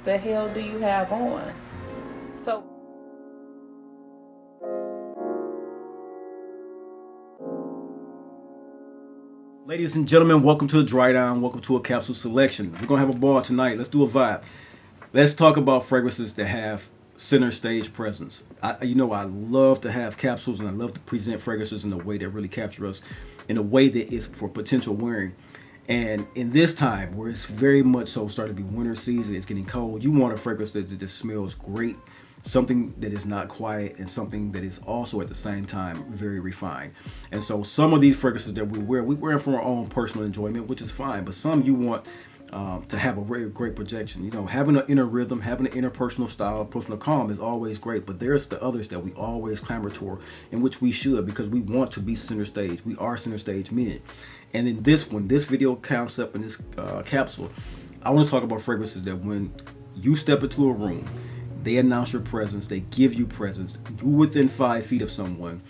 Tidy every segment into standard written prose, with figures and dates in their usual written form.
the hell do you have on? So ladies and gentlemen, welcome to the Dry Down. Welcome to a capsule selection. We're going to have a ball tonight. Let's do a vibe. Let's talk about fragrances that have center stage presence. I love to have capsules and I love to present fragrances in a way that really capture us in a way that is for potential wearing. And in this time where it's very much so starting to be winter season, it's getting cold, you want a fragrance that just smells great, something that is not quiet, and something that is also at the same time very refined. And so some of these fragrances that we wear for our own personal enjoyment, which is fine, but some you want to have a very great projection. Having an inner rhythm, having an interpersonal style, personal calm is always great, but there's the others that we always clamor toward, in which we should, because we want to be center stage. We are center stage men. And in this video concept in this capsule, I want to talk about fragrances that when you step into a room, they announce your presence, they give you presence. You're within 5 feet of someone,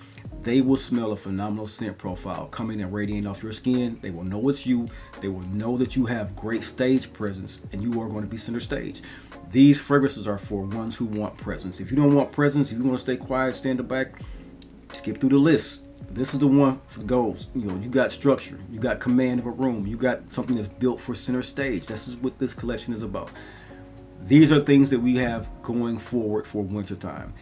they will smell a phenomenal scent profile coming and radiating off your skin. They will know it's you. They will know that you have great stage presence and you are going to be center stage. These fragrances are for ones who want presence. If you don't want presence, if you want to stay quiet, stand in the back, skip through the list. This is the one for the goals. You got structure, you got command of a room, you got something that's built for center stage. This is what this collection is about. These are things that we have going forward for wintertime.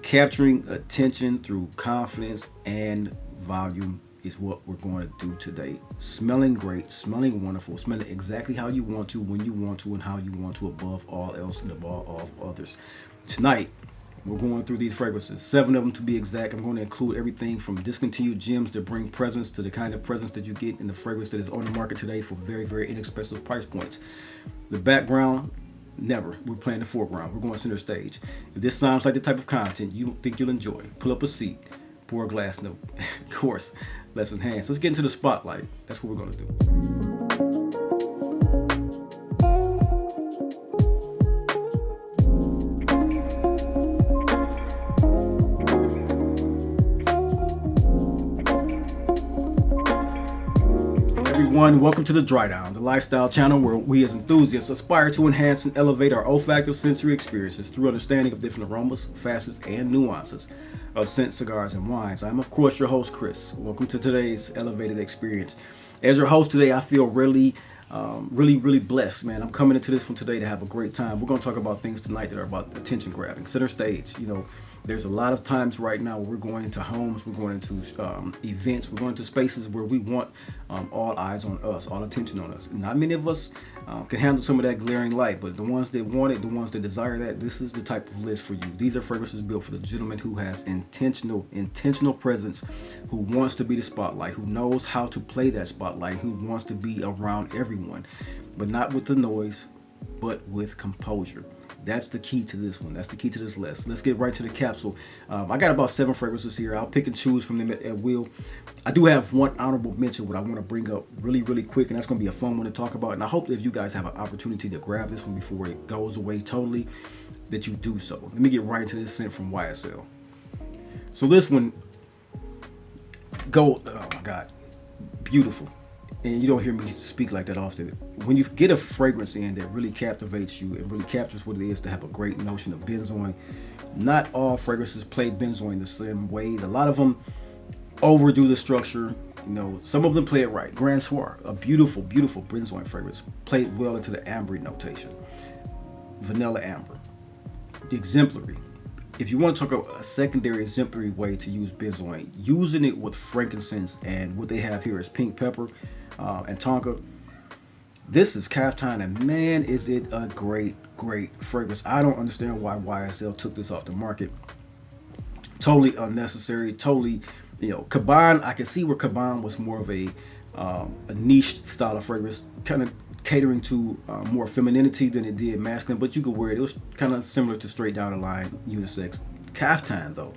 Capturing attention through confidence and volume is what we're going to do today. Smelling great, smelling wonderful, smelling exactly how you want to, when you want to, and how you want to, above all else and above all others. Tonight, we're going through these fragrances, 7 of them to be exact. I'm going to include everything from discontinued gems that bring presence to the kind of presence that you get in the fragrance that is on the market today for very, very inexpensive price points. The background, never. We're playing the foreground. We're going center stage. If this sounds like the type of content you think you'll enjoy, pull up a seat, pour a glass note. Of course, let's enhance. Let's get into the spotlight. That's what we're going to do. Welcome to the Dry Down, the lifestyle channel where we as enthusiasts aspire to enhance and elevate our olfactive sensory experiences through understanding of different aromas, facets, and nuances of scent, cigars, and wines. I'm, of course, your host, Chris. Welcome to today's elevated experience. As your host today, I feel really blessed, man. I'm coming into this one today to have a great time. We're going to talk about things tonight that are about attention grabbing, center stage. There's a lot of times right now where we're going into homes, we're going into events, we're going into spaces where we want all eyes on us, all attention on us. Not many of us can handle some of that glaring light, but the ones that want it, the ones that desire that, this is the type of list for you. These are fragrances built for the gentleman who has intentional presence, who wants to be the spotlight, who knows how to play that spotlight, who wants to be around everyone, but not with the noise, but with composure. That's the key to this one. That's the key to this list. Let's get right to the capsule. I got about 7 fragrances here. I'll pick and choose from them at will. I do have one honorable mention what I want to bring up really quick, and that's going to be a fun one to talk about. And I hope that if you guys have an opportunity to grab this one before it goes away totally, that you do so. Let me get right into this scent from YSL. So this one, oh my God, beautiful. And you don't hear me speak like that often. When you get a fragrance in that really captivates you and really captures what it is to have a great notion of benzoin, not all fragrances play benzoin the same way. A lot of them overdo the structure. Some of them play it right. Grand Soir, a beautiful benzoin fragrance, played well into the ambery notation. Vanilla amber, exemplary. If you want to talk about a secondary exemplary way to use benzoin, using it with frankincense, and what they have here is pink pepper and tonka. This is Caftan, and man, is it a great fragrance. I don't understand why YSL took this off the market. Totally unnecessary. Totally, Caban. I can see where Caban was more of a niche style of fragrance, kind of catering to more femininity than it did masculine, but you could wear it. It was kind of similar to straight down the line unisex. Caftan though,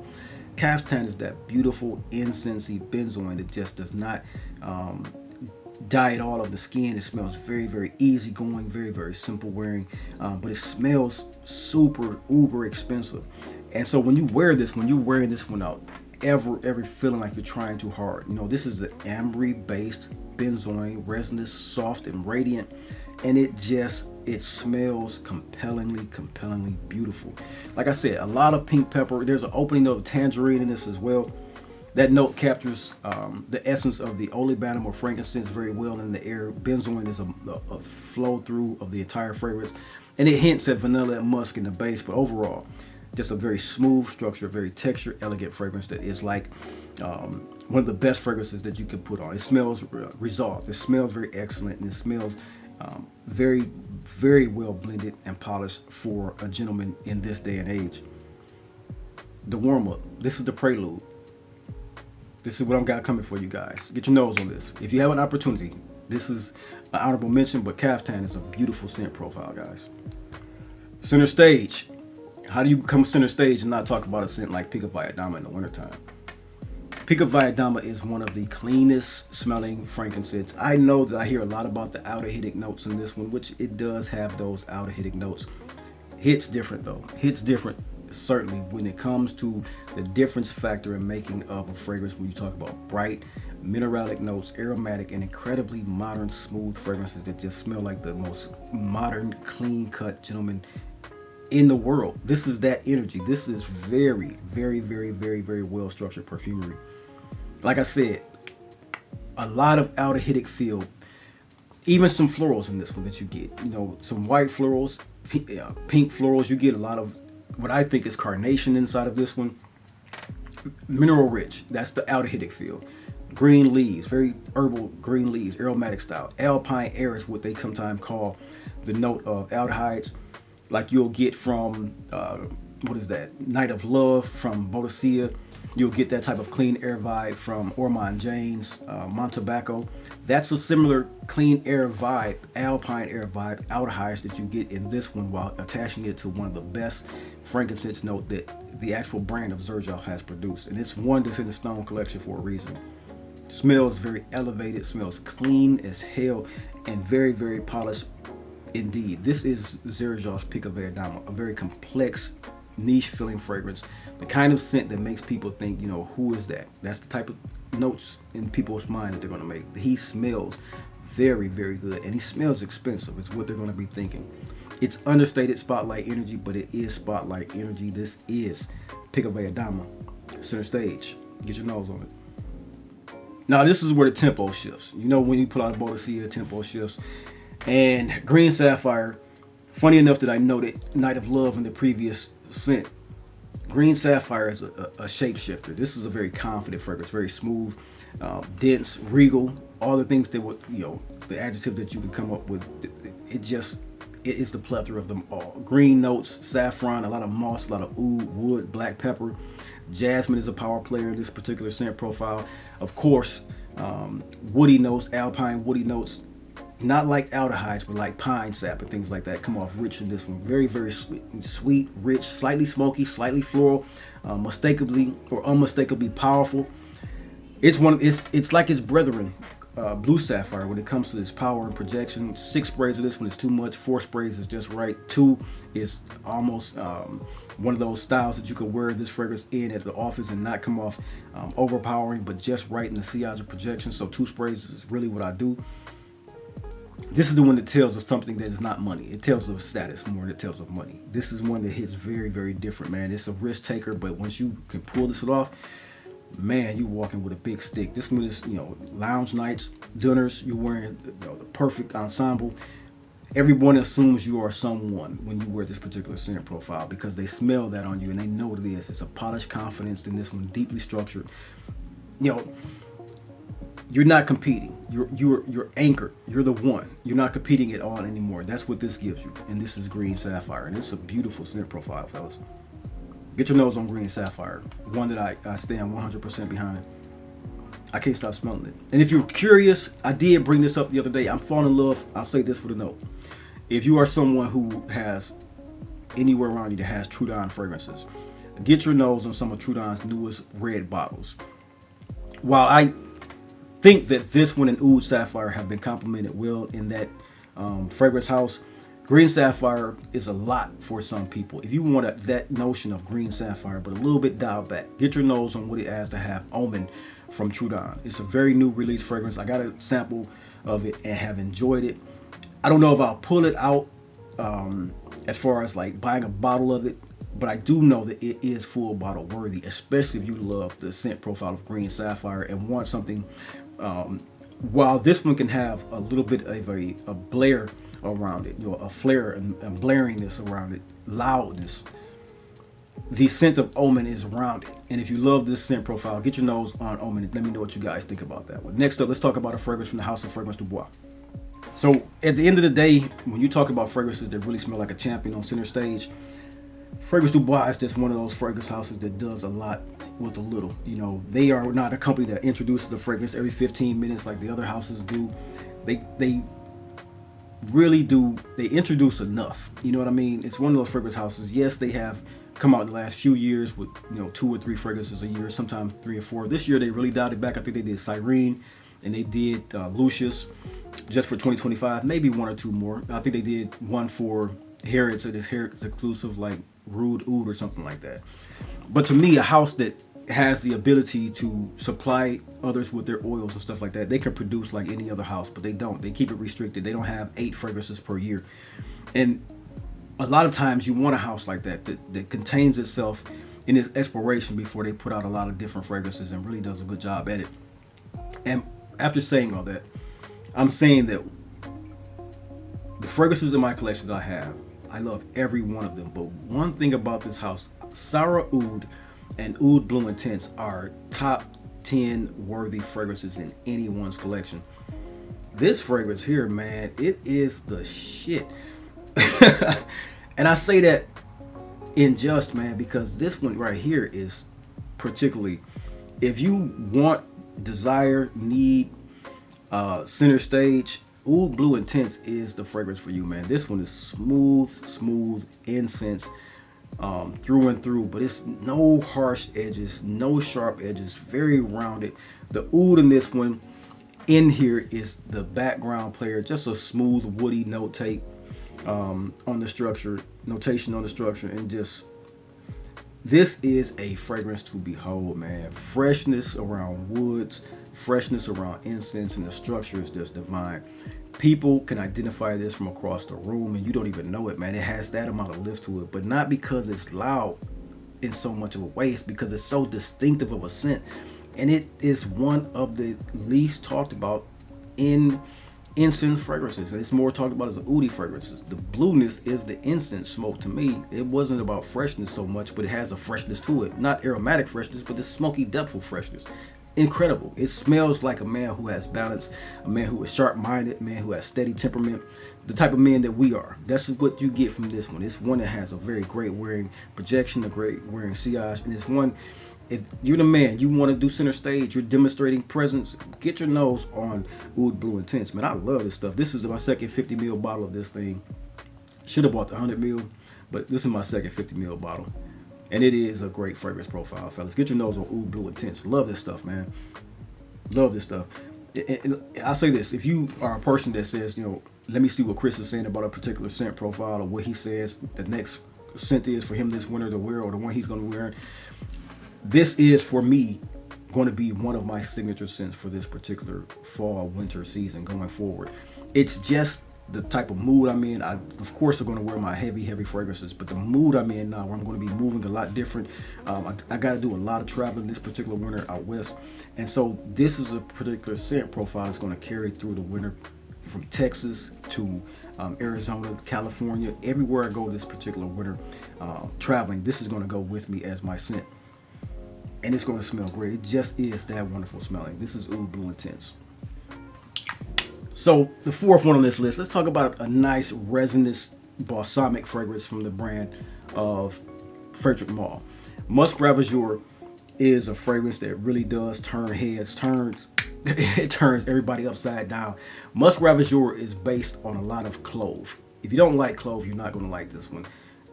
Caftan is that beautiful incensey benzoin that just does not dye it all of the skin. It smells very easy going, very simple wearing, but it smells super uber expensive. And so when you wear this, when you're wearing this one out, every feeling like you're trying too hard. This is the ambery based benzoin, resinous, soft and radiant. and it smells compellingly beautiful. Like I said, a lot of pink pepper. There's an opening note of tangerine in this as well. That note captures the essence of the olibanum or frankincense very well in the air. Benzoin is a flow through of the entire fragrance, and it hints at vanilla and musk in the base, but overall just a very smooth structure, very textured, elegant fragrance that is like one of the best fragrances that you can put on. It smells resolved. It smells very excellent, and it smells very well blended and polished for a gentleman in this day and age. The warm up. This is the prelude. This is what I've got coming for you guys. Get your nose on this. If you have an opportunity, this is an honorable mention, but Caftan is a beautiful scent profile, guys. Center Stage. How do you become center stage and not talk about a scent like Pikovaya Dama in the wintertime? Pikovaya Dama is one of the cleanest smelling frankincense. I know that I hear a lot about the aldehydic notes in this one, which it does have those aldehydic notes. Hits different though. Hits different certainly when it comes to the difference factor in making of a fragrance. When you talk about bright mineralic notes, aromatic, and incredibly modern smooth fragrances that just smell like the most modern clean cut gentleman in the world. This is that energy. This is very well structured perfumery. Like I said, a lot of aldehydic feel, even some florals in this one that you get, you know, some white florals, pink florals. You get a lot of what I think is carnation inside of this one. Mineral rich, that's the aldehydic feel. Green leaves, very herbal green leaves, aromatic style. Alpine air is what they sometimes call the note of aldehydes, like you'll get from what is that, Night of Love from Boadicea. You'll get that type of clean air vibe from Ormond Jane's Montebaco. That's a similar clean air vibe, alpine air vibe, aldehydes that you get in this one, while attaching it to one of the best frankincense note that the actual brand of Xerjoff has produced. And it's one that's in the Stone collection for a reason. Smells very elevated, smells clean as hell, and very polished indeed. This is Xerjoff's Pikovaya Dama, a very complex, niche filling fragrance. The kind of scent that makes people think, you know, who is that? That's the type of notes in people's mind that they're going to make. He smells very good, and he smells expensive. It's what they're going to be thinking. It's understated spotlight energy, but it is spotlight energy. This is Pikovaya Dama, Center Stage. Get your nose on it. Now, this is where the tempo shifts. You know, when you pull out a Boadicea, tempo shifts. And Green Sapphire, funny enough that I noted Night of Love in the previous scent. Green Sapphire is a shapeshifter. This is a very confident fragrance, very smooth, dense, regal, all the things that would, you know, the adjective that you can come up with. It is the plethora of them all. Green notes, saffron, a lot of moss, a lot of oud, wood, black pepper. Jasmine is a power player in this particular scent profile. Of course, woody notes, alpine woody notes, not like aldehydes, but like pine sap and things like that come off rich in this one. Very sweet, rich, slightly smoky, slightly floral, unmistakably powerful. It's like its brethren, Blue Sapphire, when it comes to this power and projection. 6 sprays of this one is too much. 4 sprays is just right. 2 is almost one of those styles that you could wear this fragrance in at the office and not come off overpowering, but just right in the sillage of projection. So 2 sprays is really what I do. This is the one that tells of something that is not money. It tells of status more than it tells of money. This is one that hits very different, man. It's a risk taker, but once you can pull this off, man, you walking with a big stick. This one is, you know, lounge nights, dinners. You're wearing, you know, the perfect ensemble. Everyone assumes you are someone when you wear this particular scent profile because they smell that on you and they know what it is. It's a polished confidence in this one, deeply structured. You know, you're not competing. You're anchored. You're the one. You're not competing at all anymore. That's what this gives you. And this is Green Sapphire, and it's a beautiful scent profile, fellas. Get your nose on Green Sapphire. One that I stand 100% behind. I can't stop smelling it. And if you're curious, I did bring this up the other day. I'm falling in love. I'll say this with a note. If you are someone who has anywhere around you that has Trudon fragrances, get your nose on some of Trudon's newest red bottles. While I think that this one and Oud Sapphire have been complemented well in that fragrance house, Green Sapphire is a lot for some people. If you want that notion of Green Sapphire, but a little bit dialed back, get your nose on what it has to have Omen from Trudon. It's a very new release fragrance. I got a sample of it and have enjoyed it. I don't know if I'll pull it out as far as like buying a bottle of it, but I do know that it is full bottle worthy, especially if you love the scent profile of green sapphire and want something. While this one can have a little bit of a blare around it, a flare and blaringness around it, loudness, the scent of Omen is rounded. And if you love this scent profile, get your nose on Omen and let me know what you guys think about that one. Next up, let's talk about a fragrance from the house of fragrance Dubois. So at the end of the day, when you talk about fragrances that really smell like a champion on center stage, Fragrance Dubois is just one of those fragrance houses that does a lot with a little. They are not a company that introduces the fragrance every 15 minutes like the other houses do. They really do. They introduce enough. You know what I mean? It's one of those fragrance houses. Yes, they have come out in the last few years with 2 or 3 fragrances a year, sometimes 3 or 4. This year they really dialed it back. I think they did Cyrene and they did Lucius just for 2025, maybe 1 or 2 more. I think they did one for Harrods, so this Harrods exclusive like Rude Oud or something like that. But to me, a house that has the ability to supply others with their oils and stuff like that, they can produce like any other house, but they don't. They keep it restricted. They don't have 8 fragrances per year. And a lot of times you want a house like that contains itself in its exploration before they put out a lot of different fragrances and really does a good job at it. And after saying all that, I'm saying that the fragrances in my collection that I love every one of them. But one thing about this house, Sarah Oud and Oud Bleu Intense are top 10 worthy fragrances in anyone's collection. This fragrance here, man, it is the shit. And I say that in just, man, because this one right here is particularly, if you want, desire, need, center stage, Oud Bleu Intense is the fragrance for you, man. This one is smooth incense through and through, but it's no harsh edges, no sharp edges, very rounded. The oud in this one in here is the background player, just a smooth woody notation on the structure, and just this is a fragrance to behold, man. Freshness around woods, freshness around incense, and the structure is just divine. People can identify this from across the room and you don't even know it, man. It has that amount of lift to it, but not because it's loud in so much of a way. It's because it's so distinctive of a scent, and it is one of the least talked about in incense fragrances. It's more talked about as oudy fragrances. The blueness is the incense smoke to me. It wasn't about freshness so much, but it has a freshness to it. Not aromatic freshness, but the smoky depthful freshness. Incredible. It smells like a man who has balance, a man who is sharp-minded, a man who has steady temperament, the type of men that we are. That's what you get from this one. It's one that has a very great wearing projection, a great wearing sillage, and it's one, if you're the man, you want to do center stage, you're demonstrating presence, get your nose on Oud Bleu Intense. Man, I love this stuff. This is my second 50 ml bottle of this thing. Should have bought the 100 ml, but this is my second 50 ml bottle. And it is a great fragrance profile, fellas. Get your nose on Oud Bleu Intense. Love this stuff, man. Love this stuff. I'll say this. If you are a person that says, let me see what Chris is saying about a particular scent profile, or what he says the next scent is for him this winter to wear, or the one he's going to be wearing, this is, for me, going to be one of my signature scents for this particular fall, winter season going forward. It's just the type of mood I'm in. I, of course, am going to wear my heavy fragrances, but the mood I'm in now, where I'm going to be moving a lot different. I got to do a lot of traveling this particular winter out west, and so this is a particular scent profile that's going to carry through the winter, from Texas to Arizona, California, everywhere I go this particular winter traveling. This is going to go with me as my scent, and it's going to smell great. It just is that wonderful smelling. This is Oud Bleu Intense. So the fourth one on this list, let's talk about a nice resinous balsamic fragrance from the brand of Frederic Malle. Musc Ravageur is a fragrance that really does turn heads, it turns everybody upside down. Musc Ravageur is based on a lot of clove. If you don't like clove, you're not going to like this one.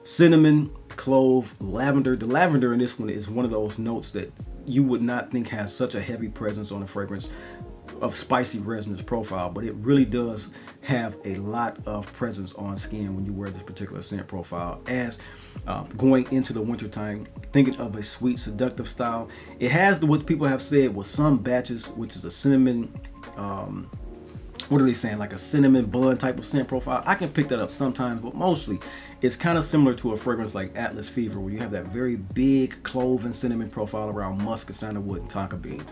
Cinnamon, clove, lavender. The lavender in this one is one of those notes that you would not think has such a heavy presence on a fragrance of spicy resinous profile, but it really does have a lot of presence on skin when you wear this particular scent profile. As going into the winter time, thinking of a sweet, seductive style. It has what people have said with some batches, which is a cinnamon what are they saying, like a cinnamon bun type of scent profile. I can pick that up sometimes, but mostly it's kind of similar to a fragrance like Atlas Fever, where you have that very big clove and cinnamon profile around musk and sandalwood and tonka bean.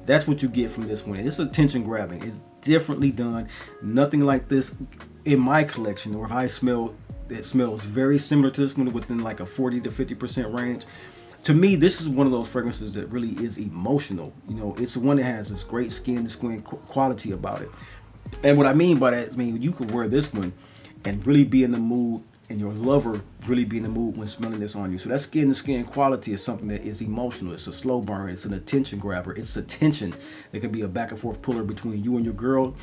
That's what you get from this one. It's attention grabbing. It's differently done. Nothing like this in my collection, or if I smell, it smells very similar to this one within like a 40 to 50% range. To me, this is one of those fragrances that really is emotional. You know, it's the one that has this great skin to skin quality about it. And what I mean by that is, I mean, you could wear this one and really be in the mood, and your lover really be in the mood when smelling this on you. So that skin to skin quality is something that is emotional. It's a slow burn. It's an attention grabber. It's a tension that can be a back and forth puller between you and your girl.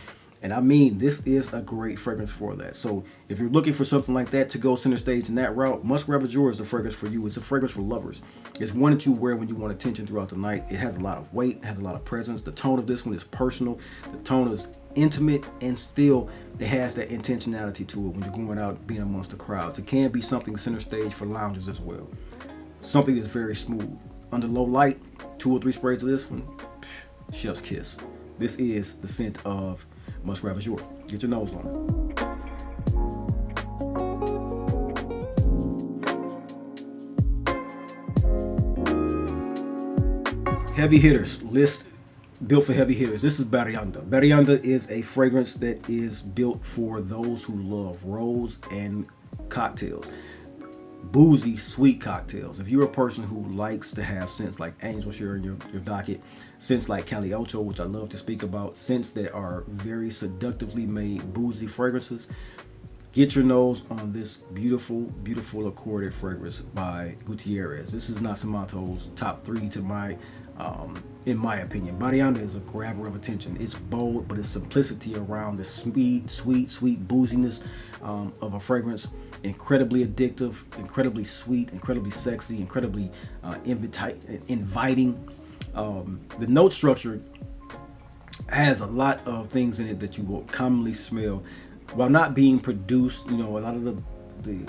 And I mean, this is a great fragrance for that. So if you're looking for something like that to go center stage in that route, Musc Ravageur is the fragrance for you. It's a fragrance for lovers. It's one that you wear when you want attention throughout the night. It has a lot of weight, it has a lot of presence. The tone of this one is personal. The tone is intimate, and still it has that intentionality to it when you're going out being amongst the crowds. It can be something center stage for loungers as well. Something that's very smooth. Under low light, 2 or 3 sprays of this one, chef's kiss. This is the scent of Musc Ravageur. Get your nose on it. Heavy hitters list built for heavy hitters. This is Baraonda. Baraonda is a fragrance that is built for those who love rose and cocktails. Boozy, sweet cocktails. If you're a person who likes to have scents like Angel Share in your docket, scents like Cali Ocho, which I love to speak about, scents that are very seductively made boozy fragrances, get your nose on this beautiful, beautiful accorded fragrance by Gutierrez. This is Nasomatto's top 3 to my, in my opinion. Baraonda is a grabber of attention. It's bold, but it's simplicity around the sweet, sweet, sweet booziness of a fragrance. Incredibly addictive, incredibly sweet, incredibly sexy, incredibly inviting. The note structure has a lot of things in it that you will commonly smell while not being produced. You know, a lot of the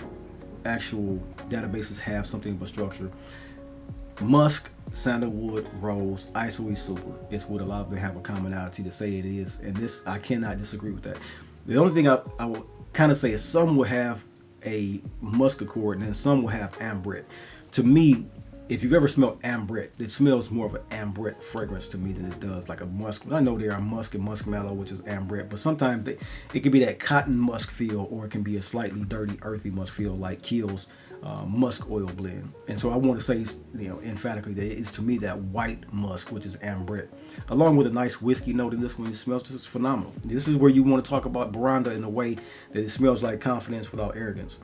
actual databases have something of a structure. Musk, sandalwood, rose, isoe super. It's what a lot of them have a commonality to say it is, and this, I cannot disagree with that. The only thing I will kind of say is some will have a musk accord, and then some will have ambrette. To me, if you've ever smelled ambrette, it smells more of an ambrette fragrance to me than it does like a musk. I know there are musk and musk mallow, which is ambrette, but sometimes it can be that cotton musk feel, or it can be a slightly dirty, earthy musk feel like Kiehl's musk oil blend. And so I want to say, you know, emphatically that it's to me that white musk, which is ambrette, along with a nice whiskey note in this one. It smells just phenomenal. This is where you want to talk about Baraonda in a way that it smells like confidence without arrogance.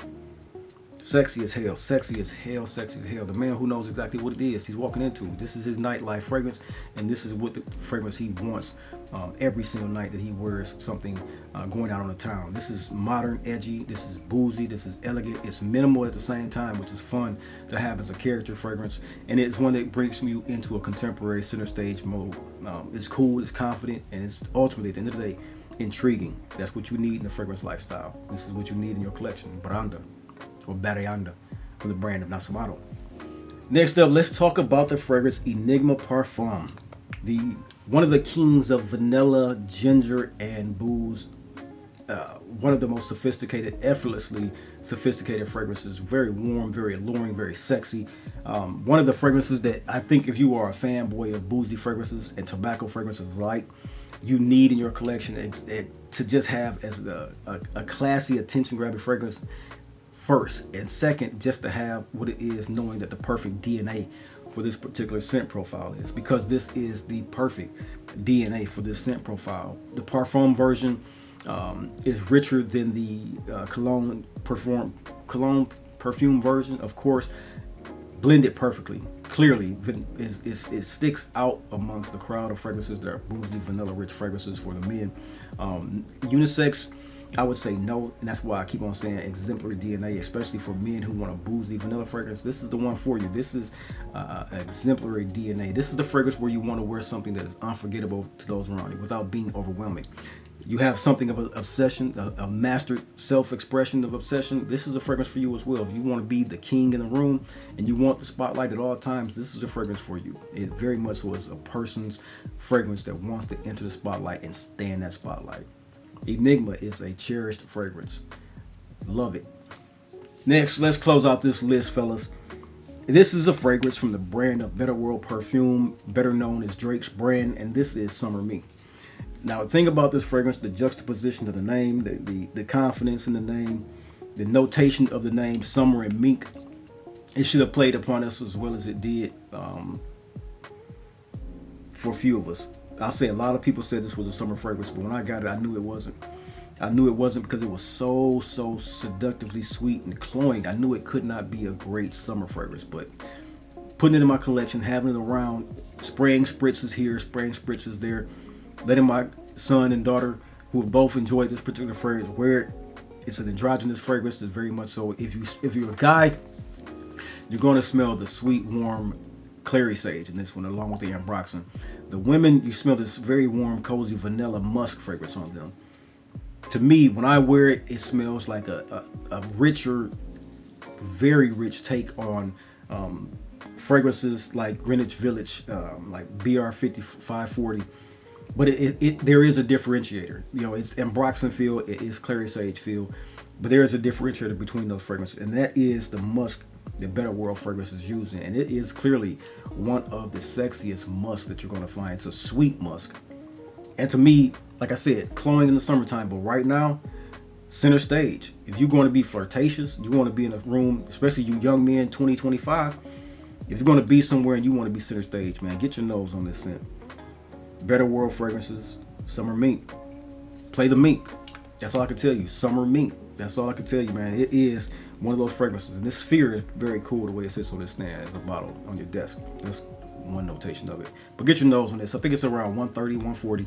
Sexy as hell, sexy as hell, sexy as hell. The man who knows exactly what it is he's walking into. This is his nightlife fragrance, and this is what the fragrance he wants every single night that he wears something going out on the town. This is modern, edgy, this is boozy, this is elegant, it's minimal at the same time, which is fun to have as a character fragrance, and it's one that brings you into a contemporary center stage mode. It's cool, it's confident, and it's ultimately, at the end of the day, intriguing. That's what you need in a fragrance lifestyle. This is what you need in your collection. Baraonda, or Baraonda, from the brand of Nasomatto. Next up, let's talk about the fragrance Enigma Parfum, one of the kings of vanilla, ginger, and booze. One of the most sophisticated, effortlessly sophisticated fragrances. Very warm, very alluring, very sexy. One of the fragrances that I think, if you are a fanboy of boozy fragrances and tobacco fragrances alike, you need in your collection to just have as a classy, attention-grabbing fragrance first, and second, just to have what it is, knowing that the perfect DNA for this particular scent profile is, because this is the perfect DNA for this scent profile. The Parfum version is richer than the cologne perfume version, of course, blended perfectly. Clearly, it sticks out amongst the crowd of fragrances that are boozy, vanilla-rich fragrances for the men. Unisex, I would say no, and that's why I keep on saying exemplary DNA, especially for men who want a boozy vanilla fragrance. This is the one for you. This is exemplary DNA. This is the fragrance where you want to wear something that is unforgettable to those around you without being overwhelming. You have something of an obsession, a mastered self-expression of obsession. This is a fragrance for you as well. If you want to be the king in the room and you want the spotlight at all times, this is a fragrance for you. It very much so is a person's fragrance that wants to enter the spotlight and stay in that spotlight. Enigma is a cherished fragrance. Love it. Next, let's close out this list, fellas. This is a fragrance from the brand of Better World Perfume, better known as Drake's brand, and this is Summer Mink. Now, the thing about this fragrance, the juxtaposition of the name, the confidence in the name, the notation of the name, Summer and Mink, it should have played upon us as well as it did for a few of us. I'll say a lot of people said this was a summer fragrance, but when I got it, I knew it wasn't. I knew it wasn't because it was so seductively sweet and cloying. I knew it could not be a great summer fragrance, but putting it in my collection, having it around, spraying spritzes here, spraying spritzes there, letting my son and daughter, who have both enjoyed this particular fragrance, wear it. It's an androgynous fragrance. It's very much so. If you're a guy, you're going to smell the sweet, warm clary sage in this one, along with the ambroxan. The women, you smell this very warm, cozy vanilla musk fragrance on them. To me, when I wear it, it smells like a richer, very rich take on fragrances like Greenwich Village, like BR 5540. But there is a differentiator. You know, it's ambroxan feel, it is clary sage feel, but there is a differentiator between those fragrances, and that is the musk that Better World fragrance is using. And it is clearly one of the sexiest musk that you're going to find. It's a sweet musk. And to me, like I said, cloying in the summertime, but right now, Center Stage. If you're going to be flirtatious, you want to be in a room, especially you young men, 20, 25, if you're going to be somewhere and you want to be Center Stage, man, get your nose on this scent. Better World fragrances, Summer Mink. Play the Mink. That's all I can tell you. Summer Mink. That's all I can tell you, man. It is one of those fragrances. And this sphere is very cool the way it sits on this stand as a bottle on your desk. That's one notation of it. But get your nose on this. I think it's around 130, 140.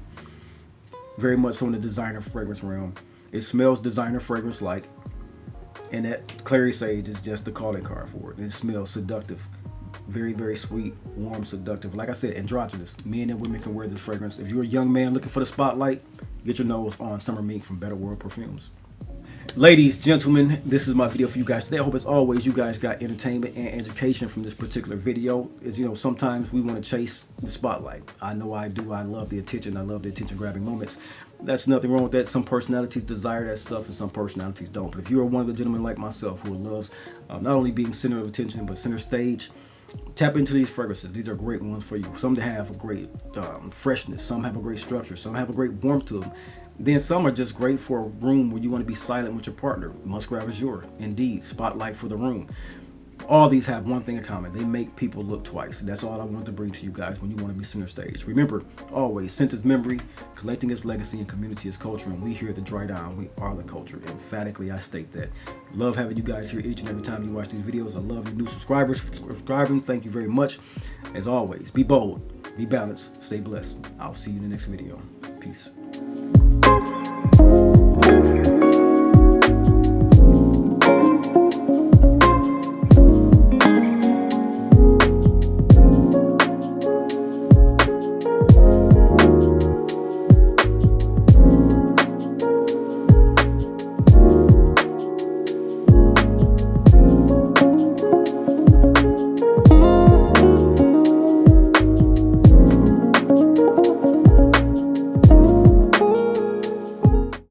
Very much so in the designer fragrance realm. It smells designer fragrance like, and that clary sage is just the calling card for it. It smells seductive. Very, very sweet, warm, seductive. Like I said, androgynous. Men and women can wear this fragrance. If you're a young man looking for the spotlight, get your nose on Summer Mink from Better World Perfumes. Ladies, gentlemen, this is my video for you guys today. I hope as always you guys got entertainment and education from this particular video. As you know, sometimes we want to chase the spotlight. I know I do. I love the attention. I love the attention grabbing moments. That's nothing wrong with that. Some personalities desire that stuff and some personalities don't. But if you are one of the gentlemen like myself who loves not only being center of attention but center stage, tap into these fragrances. These are great ones for you. Some that have a great freshness. Some have a great structure. Some have a great warmth to them. Then some are just great for a room where you want to be silent with your partner. Musc Ravageur, indeed, spotlight for the room. All these have one thing in common. They make people look twice. That's all I want to bring to you guys when you want to be center stage. Remember, always, scent is memory, collecting is legacy, and community is culture. And we here at the Dry Down, we are the culture. Emphatically, I state that. Love having you guys here each and every time you watch these videos. I love you new subscribers for subscribing. Thank you very much. As always, be bold, be balanced, stay blessed. I'll see you in the next video. Peace.